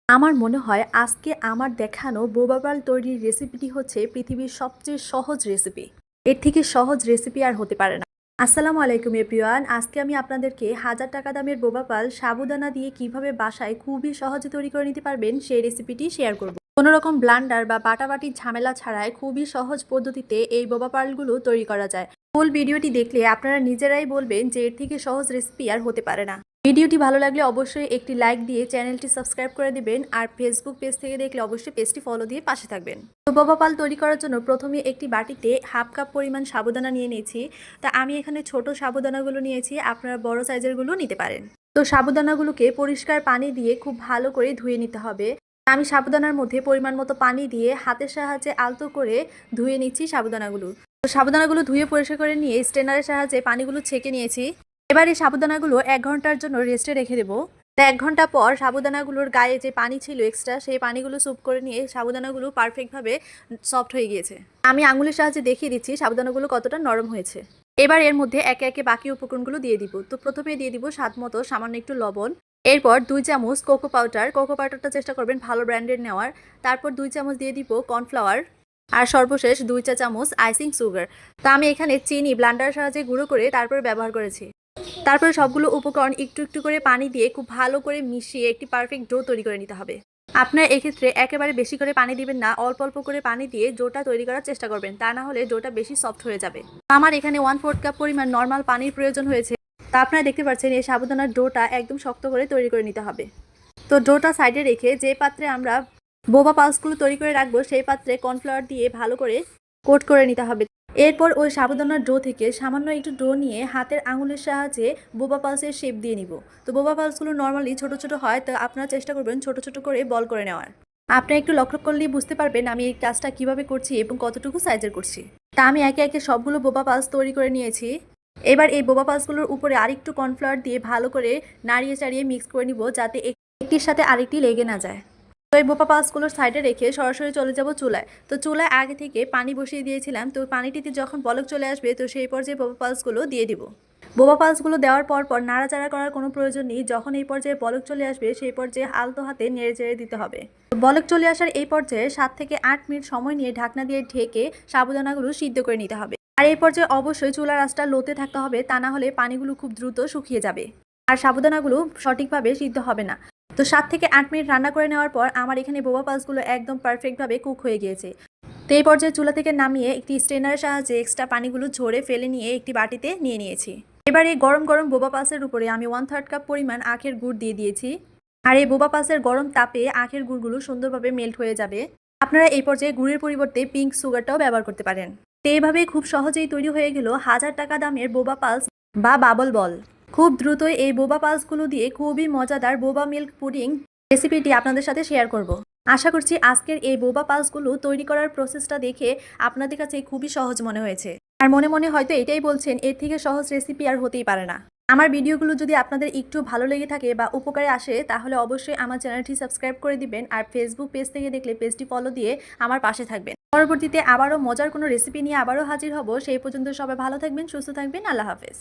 আমার মনে হয় আজকে আমার দেখানো বোবা পাল তৈরির রেসিপিটি হচ্ছে পৃথিবীর সবচেয়ে সহজ রেসিপি। এর থেকে সহজ রেসিপি আর হতে পারে না। আসসালামু আলাইকুম এভরিওয়ান। আজকে আমি আপনাদেরকে 1000 টাকা দামের বোবা পাল সাবুদানা দিয়ে কিভাবে বাসায় খুবই সহজে তৈরি করে নিতে পারবেন সেই রেসিপিটি শেয়ার করব। কোনো রকম ব্লান্ডার বা বাটাবাটির ঝামেলা ছাড়াই খুবই সহজ পদ্ধতিতে এই বোবা পালগুলো তৈরি করা যায়। ফুল ভিডিওটি দেখলে আপনারা নিজেরাই বলবেন যে এর থেকে সহজ রেসিপি আর হতে পারে না। ভিডিওটি ভালো লাগলে অবশ্যই একটি লাইক দিয়ে চ্যানেলটি সাবস্ক্রাইব করে দিবেন, আর ফেসবুক পেজ থেকে দেখলে অবশ্যই পেজটি ফলো দিয়ে পাশে থাকবেন। তো বোবা পাল তৈরি করার জন্য প্রথমে একটি বাটিতে হাফ কাপ পরিমাণ সাবুদানা নিয়ে নিয়েছি। তা আমি এখানে ছোট সাবুদানাগুলো নিয়েছি, আপনারা বড় সাইজেরগুলো নিতে পারেন। তো সাবুদানাগুলোকে পরিষ্কার পানি দিয়ে খুব ভালো করে ধুয়ে নিতে হবে। আমি সাবুদানার মধ্যে পরিমাণ মতো পানি দিয়ে হাতের সাহায্যে আলতো করে ধুয়ে নিচ্ছি সাবুদানাগুলো। তো সাবুদানাগুলো ধুয়ে পরিষ্কার করে নিয়ে স্ট্রেনারের সাহায্যে পানিগুলো ছেঁকে নিয়েছি। এবার এই সাবুদানাগুলো 1 ঘন্টার জন্য রেস্টে রেখে দেবো। 1 ঘন্টা পর সাবুদানাগুলোর গায়ে যে পানি ছিল এক্সট্রা, সেই পানিগুলো স্যুপ করে নিয়ে সাবুদানাগুলো পারফেক্টভাবে সফট হয়ে গিয়েছে। আমি আঙুলের সাহায্যে দেখিয়ে দিচ্ছি সাবুদানাগুলো কতটা নরম হয়েছে। এবার এর মধ্যে একে একে বাকি উপকরণগুলো দিয়ে দিব। তো প্রথমে দিয়ে দিব স্বাদ মতো সামান্য একটু লবণ। এরপর 2 চামচ কোকো পাউডার। কোকো পাউডারটা চেষ্টা করবেন ভালো ব্র্যান্ডের নেওয়ার। তারপর 2 চামচ দিয়ে দিব কর্নফ্লাওয়ার। আর সর্বশেষ 2 চা চামচ আইসিং সুগার। তা আমি এখানে চিনি ব্লান্ডারের সাহায্যে গুঁড়ো করে তারপর ব্যবহার করেছি। তারপরে সবগুলো উপকরণ একটু একটু করে পানি দিয়ে খুব ভালো করে মিশিয়ে একটি পারফেক্ট ডো তৈরি করে নিতে হবে। আপনার এক্ষেত্রে একেবারে বেশি করে পানি দিবেন না, অল্প অল্প করে পানি দিয়ে ডোটা তৈরি করার চেষ্টা করবেন, তা না হলে ডোটা বেশি সফট হয়ে যাবে। আমার এখানে 1/4 কাপ পরিমাণ নর্মাল পানির প্রয়োজন হয়েছে। তা আপনারা দেখতে পাচ্ছেন এই সাবুদানার ডোটা একদম শক্ত করে তৈরি করে নিতে হবে। তো ডোটা সাইডে রেখে যে পাত্রে আমরা বোবা পালসগুলো তৈরি করে রাখবো সেই পাত্রে কর্নফ্লাওয়ার দিয়ে ভালো করে কোট করে নিতে হবে। এরপর ওই সাবুদানার ডো থেকে সামান্য একটু ডো নিয়ে হাতের আঙুলের সাহায্যে বোবা পালসের শেপ দিয়ে নিব। তো বোবা পালসগুলো নর্মালি ছোট ছোট হয়, তো আপনারা চেষ্টা করবেন ছোট ছোট করে বল করে নেওয়ার। আপনি একটু লক্ষ্য করলেই বুঝতে পারবেন আমি এই কাজটা কিভাবে করছি এবং কতটুকু সাইজের করছি। তা আমি একে একে সবগুলো বোবা পালস তৈরি করে নিয়েছি। এবার এই বোবা পালসগুলোর উপরে আরেকটু কর্নফ্লাওয়ার দিয়ে ভালো করে নাড়িয়ে চাড়িয়ে মিক্স করে নিব, যাতে একটির সাথে আরেকটি লেগে না যায়। তো এই বোবা পালসগুলোর সাইডে রেখে সরাসরি চলে যাব চুলায়। তো চুলায় আগে থেকে পানি বসিয়ে দিয়েছিলাম। তো পানিটিতে যখন বলক চলে আসবে তো সেই পর্যায়ে বোবা পালসগুলো দিয়ে দিব। বোবা পালসগুলো দেওয়ার পর নাড়াচাড়া করার কোনো প্রয়োজন নেই। যখন এই পর্যায়ে বলক চলে আসবে সেই পর্যায়ে আলতো হাতে নেড়ে চেড়ে দিতে হবে। বলক চলে আসার এই পর্যায়ে 7 থেকে 8 মিনিট সময় নিয়ে ঢাকনা দিয়ে ঢেকে সাবুদানাগুলো সিদ্ধ করে নিতে হবে। আর এই পর্যায়ে অবশ্যই চুলার আঁচটা লোতে থাকতে হবে, তা না হলে পানিগুলো খুব দ্রুত শুকিয়ে যাবে আর সাবুদানাগুলো সঠিকভাবে সিদ্ধ হবে না। তো 7 থেকে 8 মিনিট রান্না করে নেওয়ার পর আমার এখানে বোবা পালসগুলো একদম পারফেক্টভাবে কুক হয়ে গিয়েছে। তো এই পর্যায়ে চুলা থেকে নামিয়ে একটি স্ট্রেনারের সাহায্যে এক্সট্রা পানিগুলো ঝরে ফেলে নিয়ে একটি বাটিতে নিয়ে নিয়েছি। এবার এই গরম গরম বোবা পালসের উপরে আমি 1/3 কাপ পরিমাণ আখের গুড় দিয়ে দিয়েছি। আর এই বোবা পালসের গরম তাপে আখের গুড়গুলো সুন্দরভাবে মেল্ট হয়ে যাবে। আপনারা এই পর্যায়ে গুড়ের পরিবর্তে পিঙ্ক সুগারটাও ব্যবহার করতে পারেন। তো এইভাবেই খুব সহজেই তৈরি হয়ে গেল 1000 টাকা দামের বোবা পালস বা বাবল বল। খুব দ্রুতই এই বোবা পালসগুলো দিয়ে খুবই মজাদার বোবা মিল্ক পুডিং রেসিপিটি আপনাদের সাথে শেয়ার করব। আশা করছি আজকের এই বোবা পালসগুলো তৈরি করার প্রসেসটা দেখে আপনাদের কাছে খুবই সহজ মনে হয়েছে। আর মনে মনে হয়তো এটাই বলছেন এর থেকে সহজ রেসিপি আর হতেই পারে না। আমার ভিডিওগুলো যদি আপনাদের একটু ভালো লেগে থাকে বা উপকারে আসে তাহলে অবশ্যই আমার চ্যানেলটি সাবস্ক্রাইব করে দিবেন, আর ফেসবুক পেজ থেকে দেখলে পেজটি ফলো দিয়ে আমার পাশে থাকবেন। পরবর্তীতে আবারও মজার কোনো রেসিপি নিয়ে আবারও হাজির হব। সেই পর্যন্ত সবাই ভালো থাকবেন, সুস্থ থাকবেন। আল্লাহ হাফেজ।